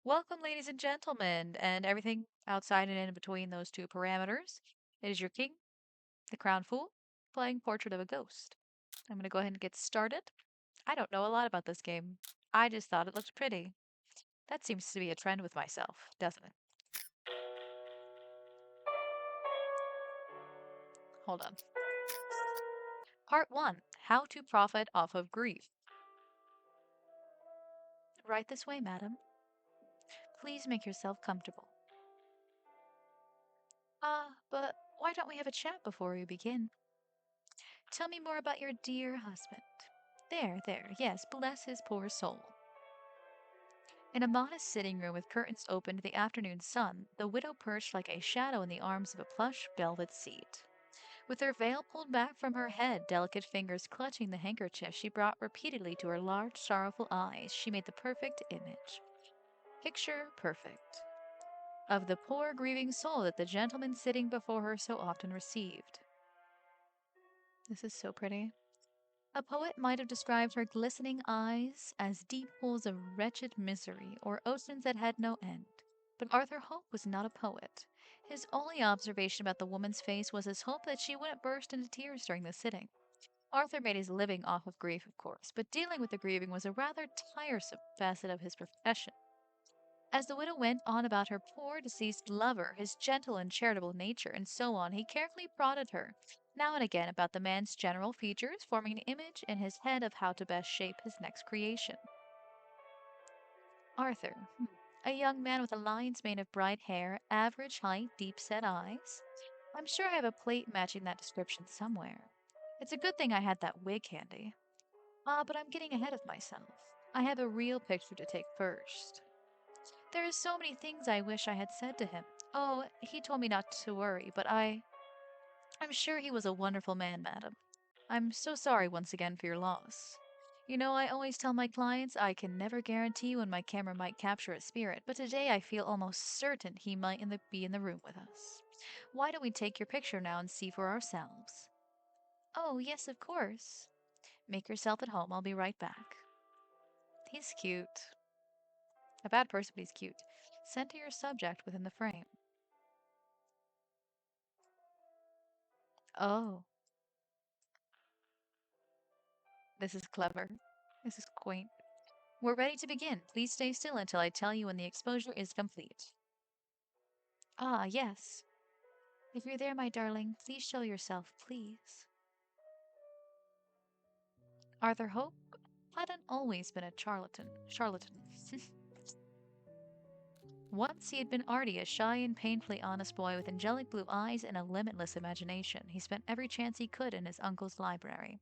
Welcome, ladies and gentlemen, and everything outside and in between those two parameters. It is your king, the crown fool, playing Portrait of a Ghost. I'm going to go ahead and get started. I don't know a lot about this game. I just thought it looked pretty. That seems to be a trend with myself, doesn't it? Hold on. Part 1, How to Profit Off of Grief. Right this way, madam. Please make yourself comfortable. But why don't we have a chat before we begin? Tell me more about your dear husband. There, yes, bless his poor soul. In a modest sitting room with curtains open to the afternoon sun, the widow perched like a shadow in the arms of a plush velvet seat. With her veil pulled back from her head, delicate fingers clutching the handkerchief she brought repeatedly to her large, sorrowful eyes, she made the perfect image. Picture perfect. Of the poor grieving soul that the gentleman sitting before her so often received. This is so pretty. A poet might have described her glistening eyes as deep pools of wretched misery or oceans that had no end. But Arthur Hope was not a poet. His only observation about the woman's face was his hope that she wouldn't burst into tears during the sitting. Arthur made his living off of grief, of course, but dealing with the grieving was a rather tiresome facet of his profession. As the widow went on about her poor deceased lover, his gentle and charitable nature, and so on, he carefully prodded her, now and again about the man's general features, forming an image in his head of how to best shape his next creation. Arthur, a young man with a lion's mane of bright hair, average height, deep-set eyes. I'm sure I have a plate matching that description somewhere. It's a good thing I had that wig handy. But I'm getting ahead of myself. I have a real picture to take first. There are so many things I wish I had said to him. Oh, he told me not to worry, but I'm sure he was a wonderful man, madam. I'm so sorry once again for your loss. You know, I always tell my clients I can never guarantee when my camera might capture a spirit, but today I feel almost certain he might be in the room with us. Why don't we take your picture now and see for ourselves? Oh, yes, of course. Make yourself at home. I'll be right back. He's cute. A bad person, but he's cute. Center your subject within the frame. Oh, this is clever. This is quaint. We're ready to begin. Please stay still until I tell you when the exposure is complete. Ah, yes. If you're there, my darling, please show yourself, please. Arthur Hope hadn't always been a charlatan. Once he had been Artie, a shy and painfully honest boy with angelic blue eyes and a limitless imagination. He spent every chance he could in his uncle's library,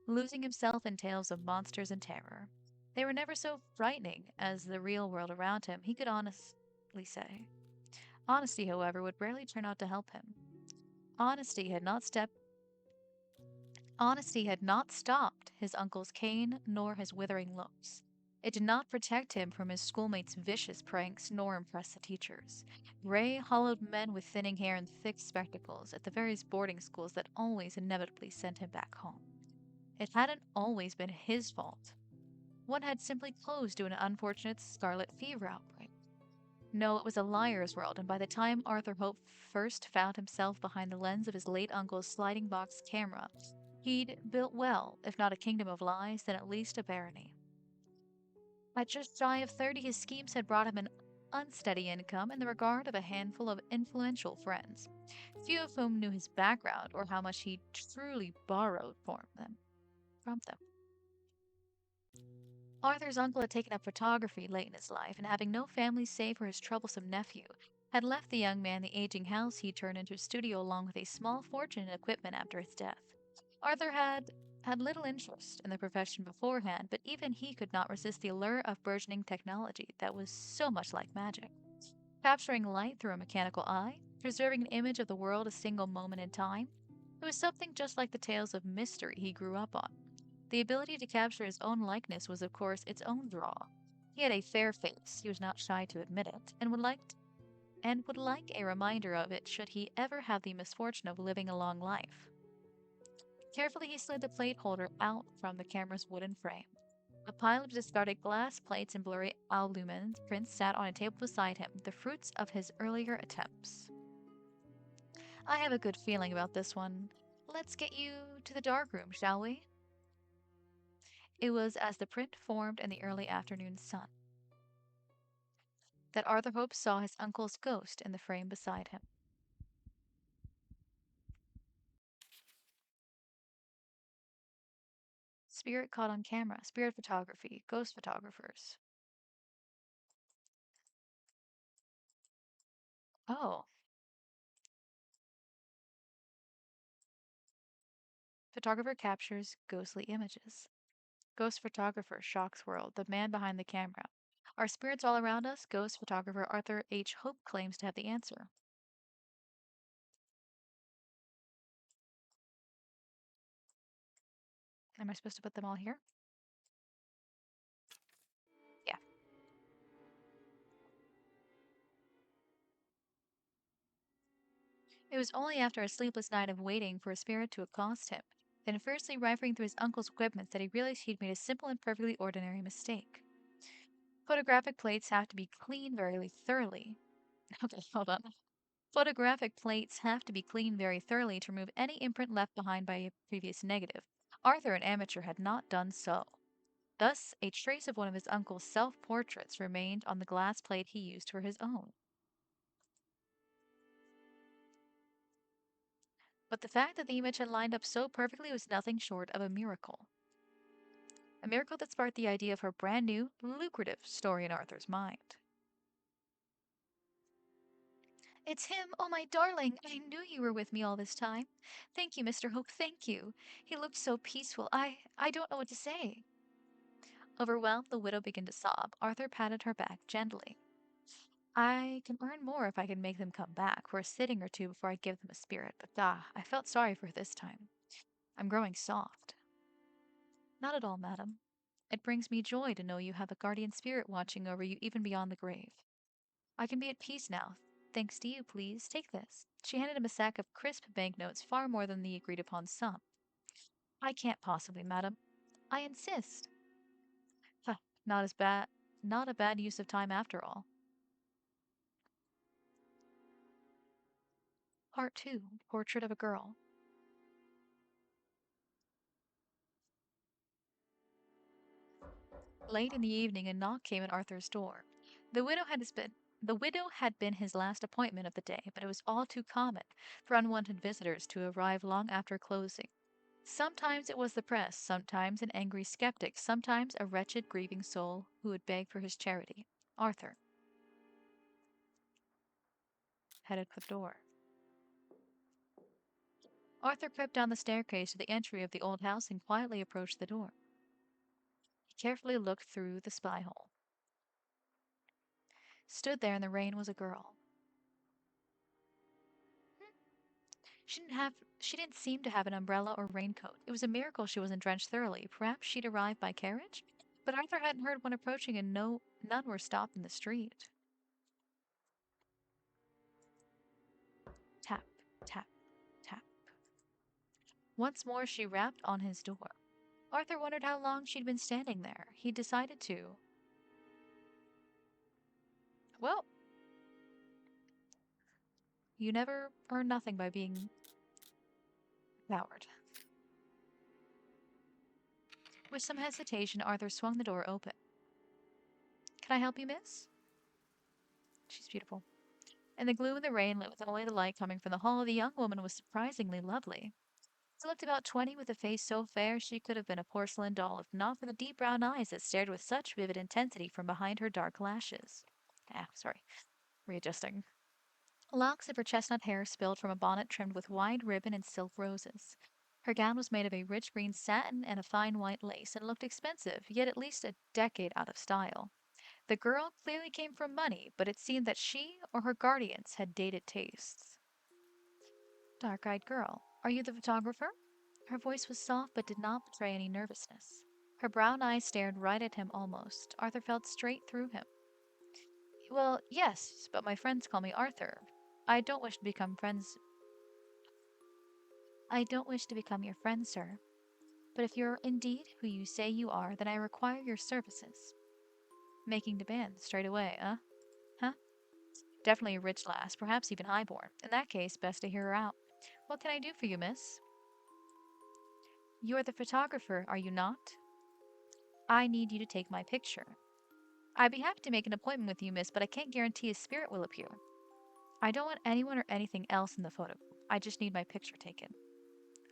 losing himself in tales of monsters and terror. They were never so frightening as the real world around him, he could honestly say. Honesty, however, would rarely turn out to help him. Honesty had not stepped Honesty had not stopped his uncle's cane nor his withering looks. It did not protect him from his schoolmates' vicious pranks nor impress the teachers. Gray, hollowed men with thinning hair and thick spectacles at the various boarding schools that always inevitably sent him back home. It hadn't always been his fault. One had simply closed due to an unfortunate scarlet fever outbreak. No, it was a liar's world, and by the time Arthur Hope first found himself behind the lens of his late uncle's sliding box camera, he'd built well, if not a kingdom of lies, then at least a barony. At just shy of 30, his schemes had brought him an unsteady income and the regard of a handful of influential friends, few of whom knew his background or how much he truly borrowed from them. Arthur's uncle had taken up photography late in his life, and having no family save for his troublesome nephew, had left the young man the aging house he turned into a studio along with a small fortune in equipment after his death. Arthur had little interest in the profession beforehand, but even he could not resist the allure of burgeoning technology that was so much like magic. Capturing light through a mechanical eye, preserving an image of the world a single moment in time, it was something just like the tales of mystery he grew up on. The ability to capture his own likeness was, of course, its own draw. He had a fair face, he was not shy to admit it, and would like a reminder of it should he ever have the misfortune of living a long life. Carefully he slid the plate holder out from the camera's wooden frame. A pile of discarded glass plates and blurry aluminum prints sat on a table beside him, the fruits of his earlier attempts. I have a good feeling about this one. Let's get you to the dark room, shall we? It was as the print formed in the early afternoon sun that Arthur Hope saw his uncle's ghost in the frame beside him. Spirit caught on camera, spirit photography, ghost photographers. Oh, photographer captures ghostly images. Ghost photographer shocks world, the man behind the camera. Are spirits all around us? Ghost photographer Arthur H. Hope claims to have the answer. Am I supposed to put them all here? Yeah. It was only after a sleepless night of waiting for a spirit to accost him, then fiercely rifling through his uncle's equipment, that he realized he'd made a simple and perfectly ordinary mistake. Photographic plates have to be cleaned very thoroughly. Okay, hold on. Photographic plates have to be cleaned very thoroughly to remove any imprint left behind by a previous negative. Arthur, an amateur, had not done so. Thus, a trace of one of his uncle's self-portraits remained on the glass plate he used for his own. But the fact that the image had lined up so perfectly was nothing short of a miracle. A miracle that sparked the idea of her brand new, lucrative story in Arthur's mind. It's him! Oh, my darling! I knew you were with me all this time. Thank you, Mr. Hope, thank you. He looked so peaceful. I don't know what to say. Overwhelmed, the widow began to sob. Arthur patted her back gently. I can earn more if I can make them come back for a sitting or two before I give them a spirit, but I felt sorry for her this time. I'm growing soft. Not at all, madam. It brings me joy to know you have a guardian spirit watching over you even beyond the grave. I can be at peace now. Thanks to you, please. Take this. She handed him a sack of crisp banknotes, far more than the agreed upon sum. I can't possibly, madam. I insist. Huh, not as bad. Not a bad use of time after all. Part 2. Portrait of a Girl. Late in the evening, a knock came at Arthur's door. The widow had been the widow had been his last appointment of the day, but it was all too common for unwanted visitors to arrive long after closing. Sometimes it was the press, sometimes an angry skeptic, sometimes a wretched, grieving soul who would beg for his charity. Arthur headed for the door. Arthur crept down the staircase to the entry of the old house and quietly approached the door. He carefully looked through the spy hole. Stood there in the rain was a girl. She didn't seem to have an umbrella or raincoat. It was a miracle she wasn't drenched thoroughly. Perhaps she'd arrived by carriage? But Arthur hadn't heard one approaching and none were stopped in the street. Tap, tap, tap. Once more she rapped on his door. Arthur wondered how long she'd been standing there. He decided to. Well, you never earn nothing by being a coward. With some hesitation, Arthur swung the door open. Can I help you, miss? She's beautiful. In the gloom of the rain, lit with only the light coming from the hall, the young woman was surprisingly lovely. She looked about 20 with a face so fair she could have been a porcelain doll if not for the deep brown eyes that stared with such vivid intensity from behind her dark lashes. Sorry. Readjusting. Locks of her chestnut hair spilled from a bonnet trimmed with wide ribbon and silk roses. Her gown was made of a rich green satin and a fine white lace, and looked expensive, yet at least a decade out of style. The girl clearly came from money, but it seemed that she or her guardians had dated tastes. Dark-eyed girl, are you the photographer? Her voice was soft but did not betray any nervousness. Her brown eyes stared right at him almost. Arthur felt straight through him. Well, yes, but my friends call me Arthur. I don't wish to become friends. I don't wish to become your friend, sir. But if you're indeed who you say you are, then I require your services. Making demands straight away, Huh? Definitely a rich lass, perhaps even highborn. In that case, best to hear her out. What can I do for you, miss? You're the photographer, are you not? I need you to take my picture. I'd be happy to make an appointment with you, miss, but I can't guarantee a spirit will appear. I don't want anyone or anything else in the photo. I just need my picture taken.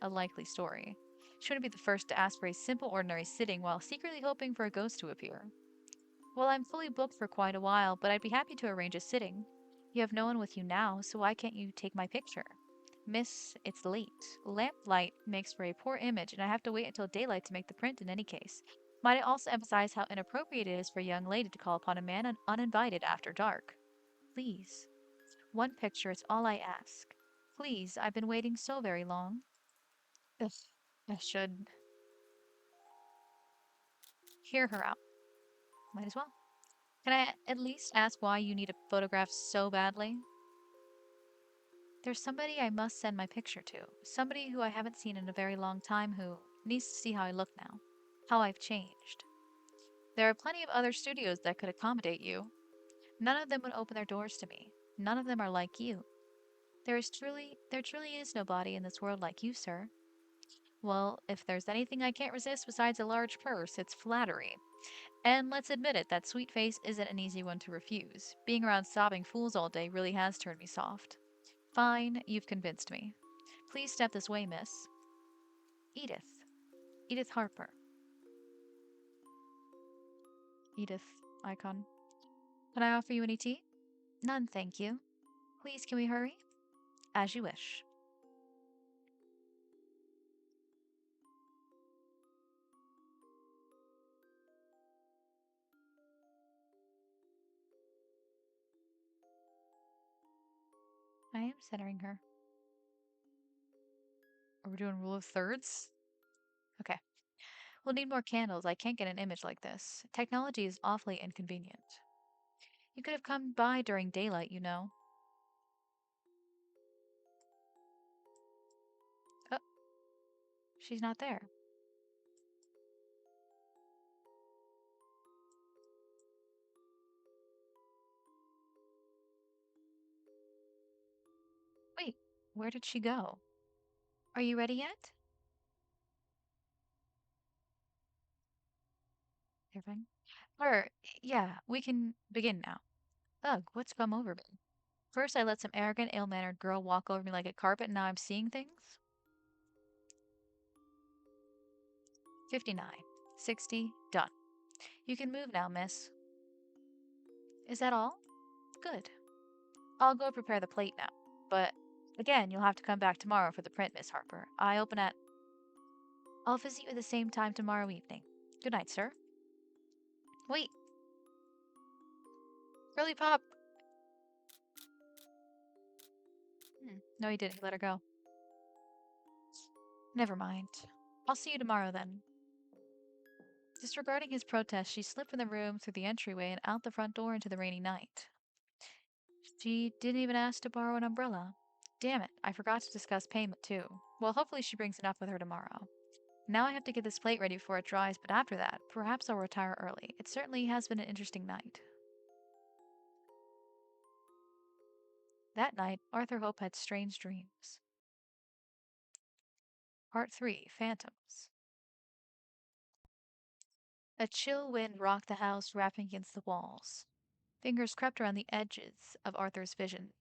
A likely story. She wouldn't be the first to ask for a simple, ordinary sitting while secretly hoping for a ghost to appear. Well, I'm fully booked for quite a while, but I'd be happy to arrange a sitting. You have no one with you now, so why can't you take my picture? Miss, it's late. Lamplight makes for a poor image, and I have to wait until daylight to make the print in any case. Might I also emphasize how inappropriate it is for a young lady to call upon a man uninvited after dark? Please. One picture is all I ask. Please, I've been waiting so very long. Ugh, I should hear her out. Might as well. Can I at least ask why you need a photograph so badly? There's somebody I must send my picture to. Somebody who I haven't seen in a very long time who needs to see how I look now. How I've changed. There are plenty of other studios that could accommodate you. None of them would open their doors to me. None of them are like you. There truly is nobody in this world like you, sir. Well, if there's anything I can't resist besides a large purse, it's flattery. And let's admit it, that sweet face isn't an easy one to refuse. Being around sobbing fools all day really has turned me soft. Fine, you've convinced me. Please step this way, miss. Edith. Edith Harper. Edith icon. Can I offer you any tea? None, thank you. Please, can we hurry? As you wish. I am centering her. Are we doing rule of thirds? Okay. We'll need more candles. I can't get an image like this. Technology is awfully inconvenient. You could have come by during daylight, you know. Oh, she's not there. Wait, where did she go? Are you ready yet? Irving? Or, yeah, we can begin now. Ugh, what's come over me? First, I let some arrogant, ill-mannered girl walk over me like a carpet, and now I'm seeing things? 59. 60. Done. You can move now, miss. Is that all? Good. I'll go prepare the plate now. But, again, you'll have to come back tomorrow for the print, Miss Harper. I open at... I'll visit you at the same time tomorrow evening. Good night, sir. Wait. Girly Pop! No, he didn't. He let her go. Never mind. I'll see you tomorrow, then. Disregarding his protest, she slipped from the room through the entryway and out the front door into the rainy night. She didn't even ask to borrow an umbrella. Damn it, I forgot to discuss payment, too. Well, hopefully she brings enough with her tomorrow. Now I have to get this plate ready before it dries, but after that, perhaps I'll retire early. It certainly has been an interesting night. That night, Arthur Hope had strange dreams. Part 3. Phantoms. A chill wind rocked the house, rapping against the walls. Fingers crept around the edges of Arthur's visions,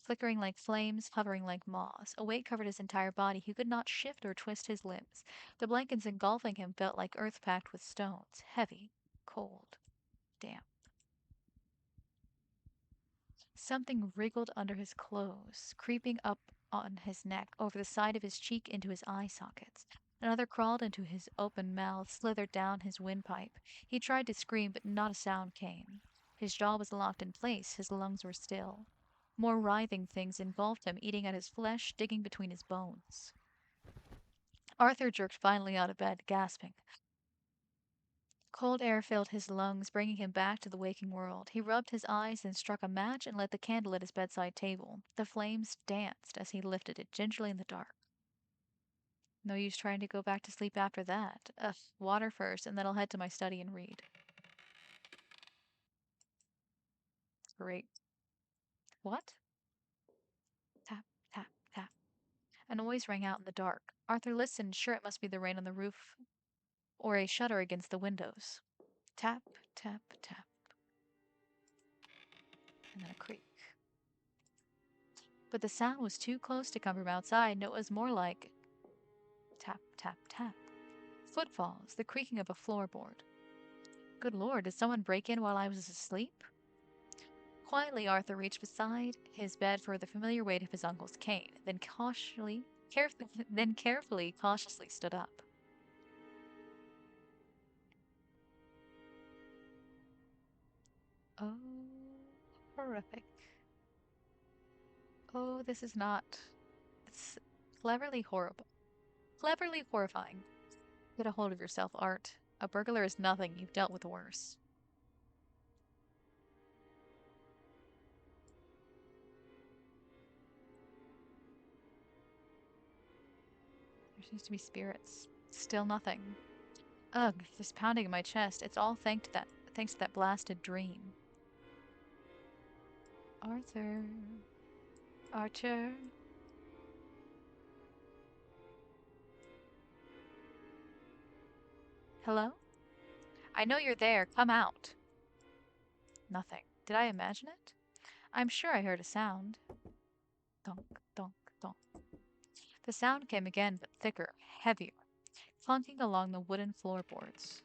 flickering like flames, hovering like moths. A weight covered his entire body. He could not shift or twist his limbs. The blankets engulfing him felt like earth packed with stones, heavy, cold, damp. Something wriggled under his clothes, creeping up on his neck, over the side of his cheek into his eye sockets. Another crawled into his open mouth, slithered down his windpipe. He tried to scream, but not a sound came. His jaw was locked in place, his lungs were still. More writhing things engulfed him, eating at his flesh, digging between his bones. Arthur jerked finally out of bed, gasping. Cold air filled his lungs, bringing him back to the waking world. He rubbed his eyes and struck a match and lit the candle at his bedside table. The flames danced as he lifted it gingerly in the dark. No use trying to go back to sleep after that. Ugh, water first, and then I'll head to my study and read. Great. What? Tap, tap, tap. A noise rang out in the dark. Arthur listened, sure it must be the rain on the roof or a shutter against the windows. Tap, tap, tap, and then a creak. But the sound was too close to come from outside, no, it was more like tap, tap, tap. Footfalls, the creaking of a floorboard. Good Lord, did someone break in while I was asleep? Quietly, Arthur reached beside his bed for the familiar weight of his uncle's cane, then carefully, cautiously stood up. Oh, horrific. Oh, this is not. It's cleverly horrible. Cleverly horrifying. Get a hold of yourself, Art. A burglar is nothing. You've dealt with worse. There seems to be spirits. Still nothing. Ugh, this pounding in my chest. It's all thanks to that blasted dream. Arthur. Archer. Hello? I know you're there. Come out. Nothing. Did I imagine it? I'm sure I heard a sound. Thunk, thunk, thunk. The sound came again, but thicker, heavier, clunking along the wooden floorboards.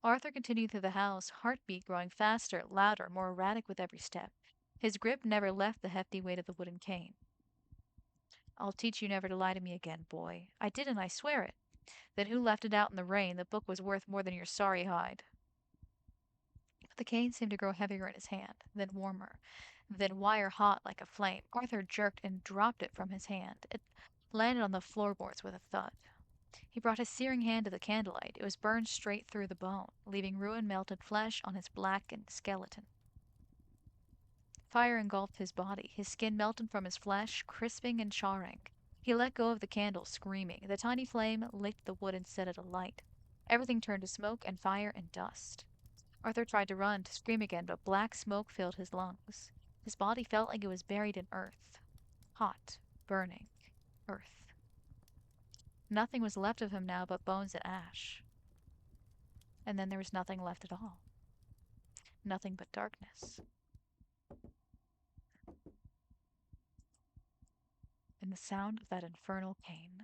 Arthur continued through the house, heartbeat growing faster, louder, more erratic with every step. His grip never left the hefty weight of the wooden cane. I'll teach you never to lie to me again, boy. I didn't, I swear it. Then who left it out in the rain? The book was worth more than your sorry hide. But the cane seemed to grow heavier in his hand, then warmer, then wire hot like a flame. Arthur jerked and dropped it from his hand. It landed on the floorboards with a thud. He brought his searing hand to the candlelight. It was burned straight through the bone, leaving ruined melted flesh on his blackened skeleton. Fire engulfed his body. His skin melted from his flesh, crisping and charring. He let go of the candle, screaming. The tiny flame licked the wood and set it alight. Everything turned to smoke and fire and dust. Arthur tried to run, to scream again, but black smoke filled his lungs. His body felt like it was buried in earth. Hot, burning earth. Nothing was left of him now but bones and ash. And then there was nothing left at all. Nothing but darkness. And the sound of that infernal cane.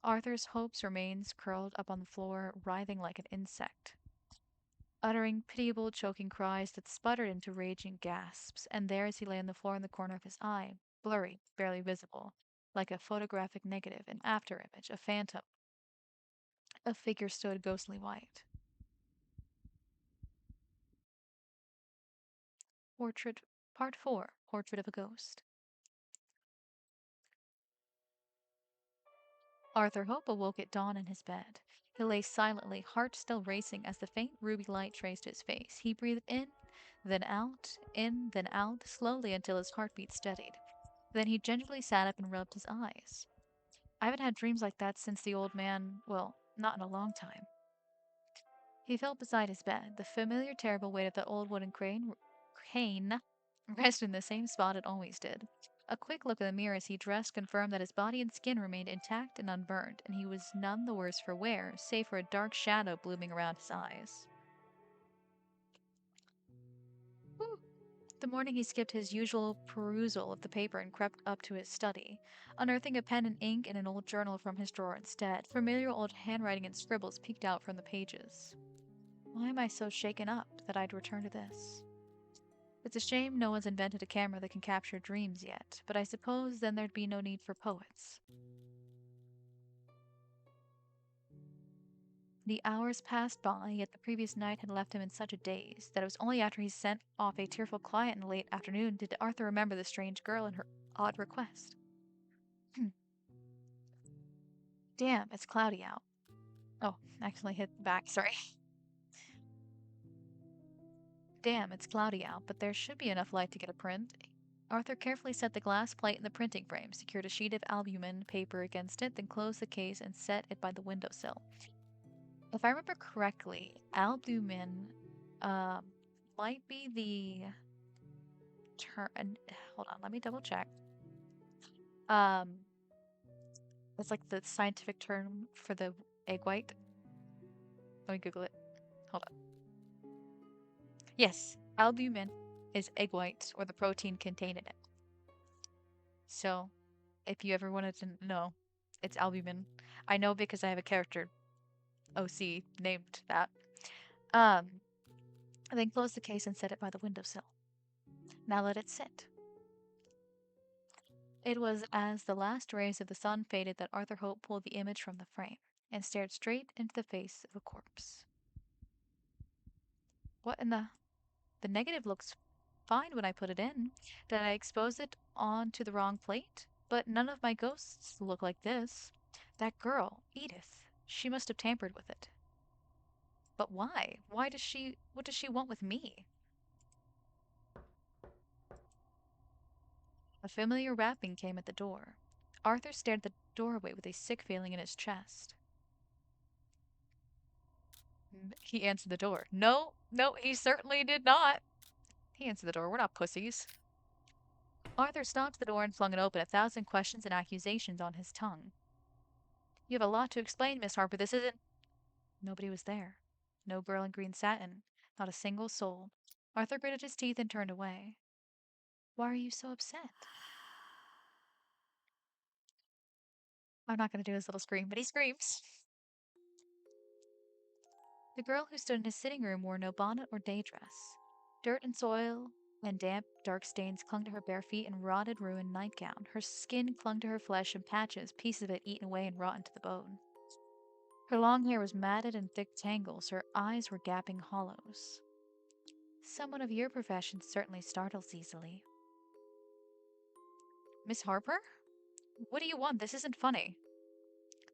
Arthur's hopes remains curled up on the floor, writhing like an insect, uttering pitiable, choking cries that sputtered into raging gasps, and there as he lay on the floor in the corner of his eye, blurry, barely visible, like a photographic negative, an after-image, a phantom, a figure stood ghostly white. Portrait, Part 4, Portrait of a Ghost. Arthur Hope awoke at dawn in his bed. He lay silently, heart still racing as the faint ruby light traced his face. He breathed in, then out, slowly until his heartbeat steadied. Then he gingerly sat up and rubbed his eyes. I haven't had dreams like that since the old man, well, not in a long time. He felt beside his bed. The familiar, terrible weight of the old wooden cane rested in the same spot it always did. A quick look in the mirror as he dressed confirmed that his body and skin remained intact and unburned, and he was none the worse for wear, save for a dark shadow blooming around his eyes. Whew. The morning he skipped his usual perusal of the paper and crept up to his study, unearthing a pen and ink in an old journal from his drawer instead. Familiar old handwriting and scribbles peeked out from the pages. Why am I so shaken up that I'd return to this? It's a shame no one's invented a camera that can capture dreams yet, but I suppose then there'd be no need for poets. The hours passed by, yet the previous night had left him in such a daze that it was only after he sent off a tearful client in the late afternoon did Arthur remember the strange girl and her odd request. Damn, it's cloudy out. Oh, accidentally hit the back, sorry. Damn, it's cloudy out, but there should be enough light to get a print. Arthur carefully set the glass plate in the printing frame, secured a sheet of albumen paper against it, then closed the case and set it by the windowsill. If I remember correctly, albumen um, might be the term. Hold on, let me double check. Um, it's like the scientific term for the egg white. Let me Google it. Hold on. Yes, albumin is egg white or the protein contained in it. So, if you ever wanted to know, it's albumin. I know because I have a character, OC, named that. Um, then close the case and set it by the windowsill. Now let it sit. It was as the last rays of the sun faded that Arthur Hope pulled the image from the frame and stared straight into the face of a corpse. What in the... The negative looks fine when I put it in. Did I expose it onto the wrong plate? But none of my ghosts look like this. That girl, Edith, she must have tampered with it. But why? What does she want with me? A familiar rapping came at the door. Arthur stared at the doorway with a sick feeling in his chest. He answered the door. No, no, he certainly did not. He answered the door. We're not pussies. Arthur stopped the door and flung it open, 1,000 questions and accusations on his tongue. You have a lot to explain, Miss Harper. This isn't... Nobody was there. No girl in green satin. Not a single soul. Arthur gritted his teeth and turned away. Why are you so upset? I'm not going to do his little scream, but he screams. The girl who stood in his sitting room wore no bonnet or day dress. Dirt and soil and damp, dark stains clung to her bare feet and rotted, ruined nightgown. Her skin clung to her flesh in patches, pieces of it eaten away and rotten to the bone. Her long hair was matted in thick tangles. Her eyes were gaping hollows. Someone of your profession certainly startles easily. Miss Harper? What do you want? This isn't funny.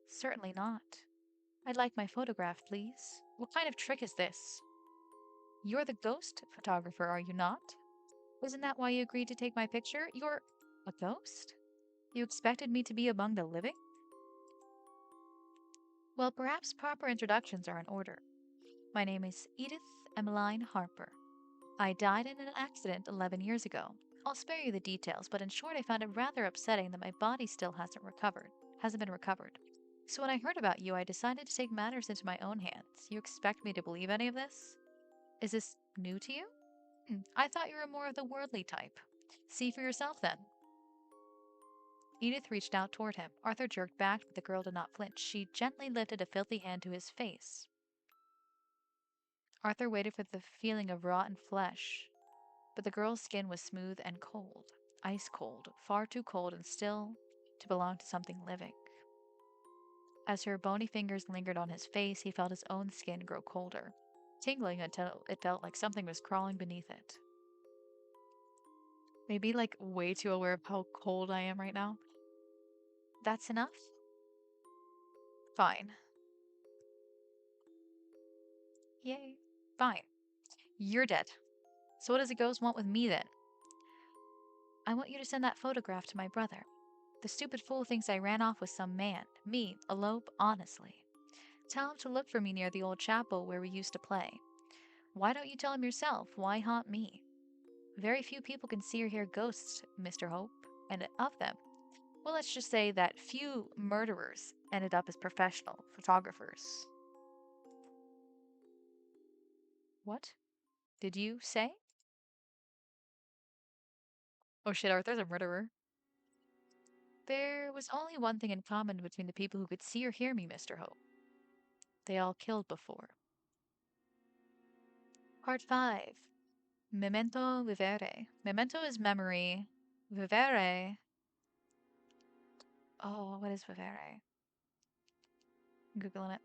Certainly not. I'd like my photograph, please. What kind of trick is this? You're the ghost photographer, are you not? Isn't that why you agreed to take my picture? You're a ghost? You expected me to be among the living? Well, perhaps proper introductions are in order. My name is Edith Emmeline Harper. I died in an accident 11 years ago. I'll spare you the details, but in short, I found it rather upsetting that my body still hasn't been recovered. So when I heard about you, I decided to take matters into my own hands. You expect me to believe any of this? Is this new to you? I thought you were more of the worldly type. See for yourself, then. Edith reached out toward him. Arthur jerked back, but the girl did not flinch. She gently lifted a filthy hand to his face. Arthur waited for the feeling of rotten flesh, but the girl's skin was smooth and cold. Ice cold, far too cold and still to belong to something living. As her bony fingers lingered on his face, he felt his own skin grow colder, tingling until it felt like something was crawling beneath it. Maybe like way too aware of how cold I am right now. That's enough? Fine. Yay. Fine. You're dead. So what does a ghost want with me then? I want you to send that photograph to my brother. The stupid fool thinks I ran off with some man. Me, elope, honestly. Tell him to look for me near the old chapel where we used to play. Why don't you tell him yourself? Why haunt me? Very few people can see or hear ghosts, Mr. Hope, and of them, well, let's just say that few murderers ended up as professional photographers. What did you say? Oh shit, Arthur's a murderer. There was only one thing in common between the people who could see or hear me, Mr. Hope. They all killed before. Part 5. Memento vivere. Memento is memory. Vivere. Oh, what is vivere? I'm Googling it.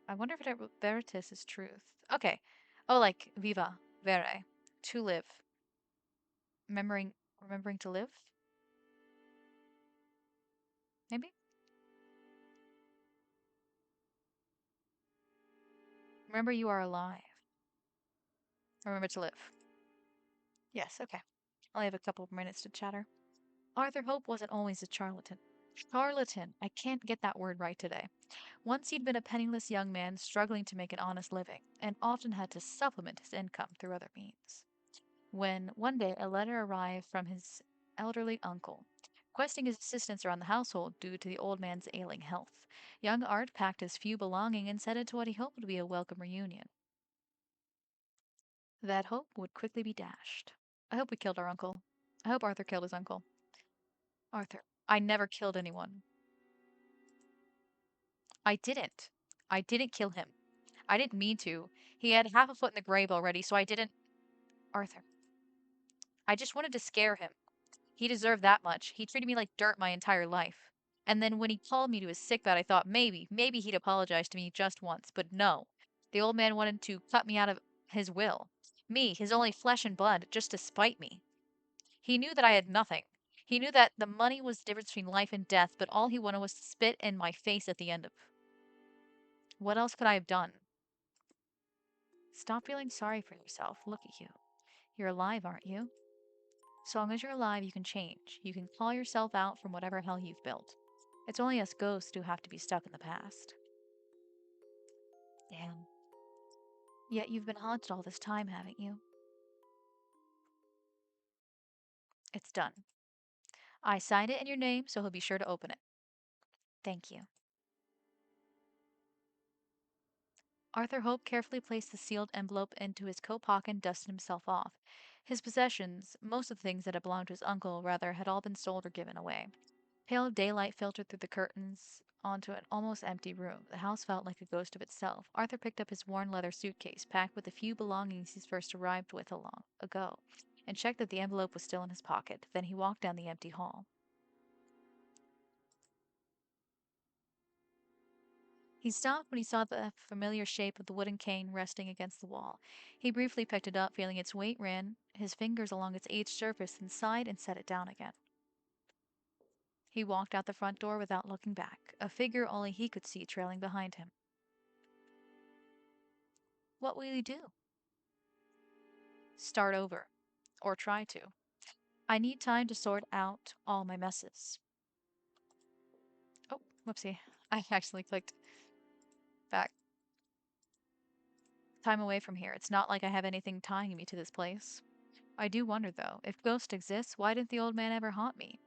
I wonder if veritas is truth. Okay. Oh, like viva, vere. To live. Remembering to live? Maybe? Remember you are alive. Remember to live. Yes, okay. I'll have a couple of minutes to chatter. Arthur Hope wasn't always a charlatan. Charlatan. I can't get that word right today. Once he'd been a penniless young man struggling to make an honest living, and often had to supplement his income through other means. When one day a letter arrived from his elderly uncle, requesting his assistance around the household due to the old man's ailing health, young Art packed his few belongings and set it to what he hoped would be a welcome reunion. That hope would quickly be dashed. I hope we killed our uncle. I hope Arthur killed his uncle. Arthur, I never killed anyone. I didn't. I didn't kill him. I didn't mean to. He had half a foot in the grave already, so I didn't. Arthur, I just wanted to scare him. He deserved that much. He treated me like dirt my entire life. And then when he called me to his sickbed, I thought maybe he'd apologize to me just once. But no. The old man wanted to cut me out of his will. Me, his only flesh and blood, just to spite me. He knew that I had nothing. He knew that the money was the difference between life and death, but all he wanted was to spit in my face at the end of. What else could I have done? Stop feeling sorry for yourself. Look at you. You're alive, aren't you? So long as you're alive, you can change. You can claw yourself out from whatever hell you've built. It's only us ghosts who have to be stuck in the past. Damn. Yet you've been haunted all this time, haven't you? It's done. I signed it in your name, so he'll be sure to open it. Thank you. Arthur Hope carefully placed the sealed envelope into his coat pocket and dusted himself off. His possessions, most of the things that had belonged to his uncle, rather, had all been sold or given away. Pale daylight filtered through the curtains onto an almost empty room. The house felt like a ghost of itself. Arthur picked up his worn leather suitcase, packed with the few belongings he'd first arrived with long ago, and checked that the envelope was still in his pocket. Then he walked down the empty hall. He stopped when he saw the familiar shape of the wooden cane resting against the wall. He briefly picked it up, feeling its weight ran his fingers along its aged surface, then sighed and set it down again. He walked out the front door without looking back, a figure only he could see trailing behind him. What will you do? Start over. Or try to. I need time to sort out all my messes. Oh, whoopsie. I actually clicked back. Time away from here. It's not like I have anything tying me to this place. I do wonder, though, if ghosts exist, why didn't the old man ever haunt me?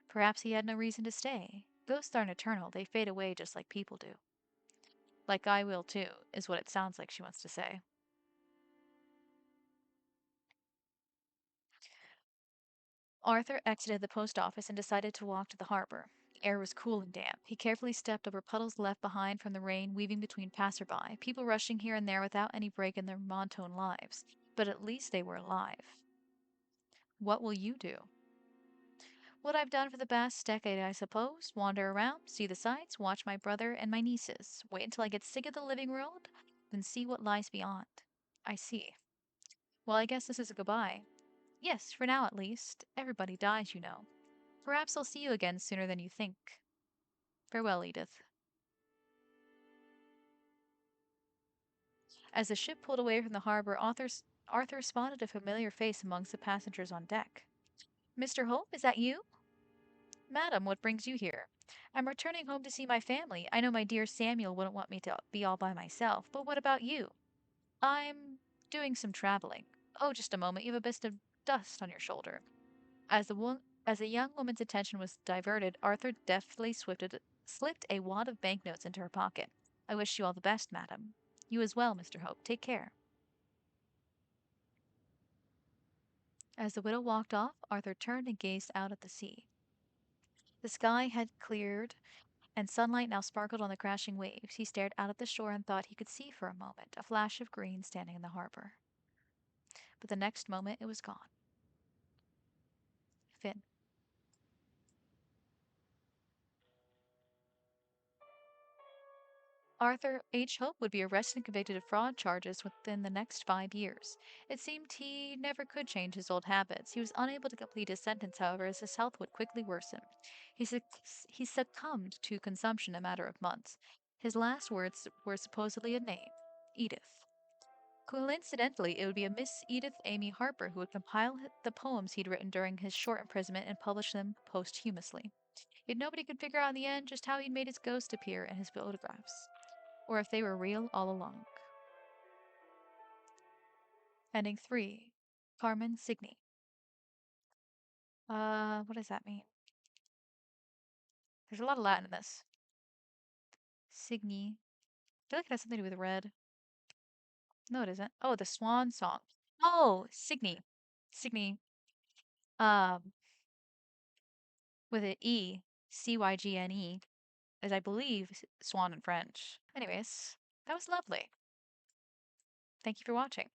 Perhaps he had no reason to stay. Ghosts aren't eternal, they fade away just like people do. Like I will too, is what it sounds like she wants to say. Arthur exited the post office and decided to walk to the harbor. The air was cool and damp. He carefully stepped over puddles left behind from the rain weaving between passerby, people rushing here and there without any break in their monotone lives. But at least they were alive. What will you do? What I've done for the past decade, I suppose. Wander around, see the sights, watch my brother and my nieces. Wait until I get sick of the living world, then see what lies beyond. I see. Well, I guess this is a goodbye. Yes, for now at least. Everybody dies, you know. Perhaps I'll see you again sooner than you think. Farewell, Edith. As the ship pulled away from the harbor, Arthur spotted a familiar face amongst the passengers on deck. Mr. Hope, is that you? Madam, what brings you here? I'm returning home to see my family. I know my dear Samuel wouldn't want me to be all by myself, but what about you? I'm doing some traveling. Oh, just a moment. You have a bit of dust on your shoulder. As the young woman's attention was diverted, Arthur deftly slipped a wad of banknotes into her pocket. I wish you all the best, madam. You as well, Mr. Hope. Take care. As the widow walked off, Arthur turned and gazed out at the sea. The sky had cleared, and sunlight now sparkled on the crashing waves. He stared out at the shore and thought he could see for a moment a flash of green standing in the harbor. But the next moment it was gone. Finn. Arthur H. Hope would be arrested and convicted of fraud charges within the next 5 years. It seemed he never could change his old habits. He was unable to complete his sentence, however, as his health would quickly worsen. He succumbed to consumption in a matter of months. His last words were supposedly a name, Edith. Coincidentally, it would be a Miss Edith Amy Harper who would compile the poems he'd written during his short imprisonment and publish them posthumously. Yet nobody could figure out in the end just how he'd made his ghost appear in his photographs, or if they were real all along. Ending 3. Carmen Signy. What does that mean? There's a lot of Latin in this. Signy. I feel like it has something to do with red. No, it isn't. Oh, the swan song. Oh, Signy. Signy. Um, with an E. Cygne. As I believe swan in French. Anyways, that was lovely. Thank you for watching.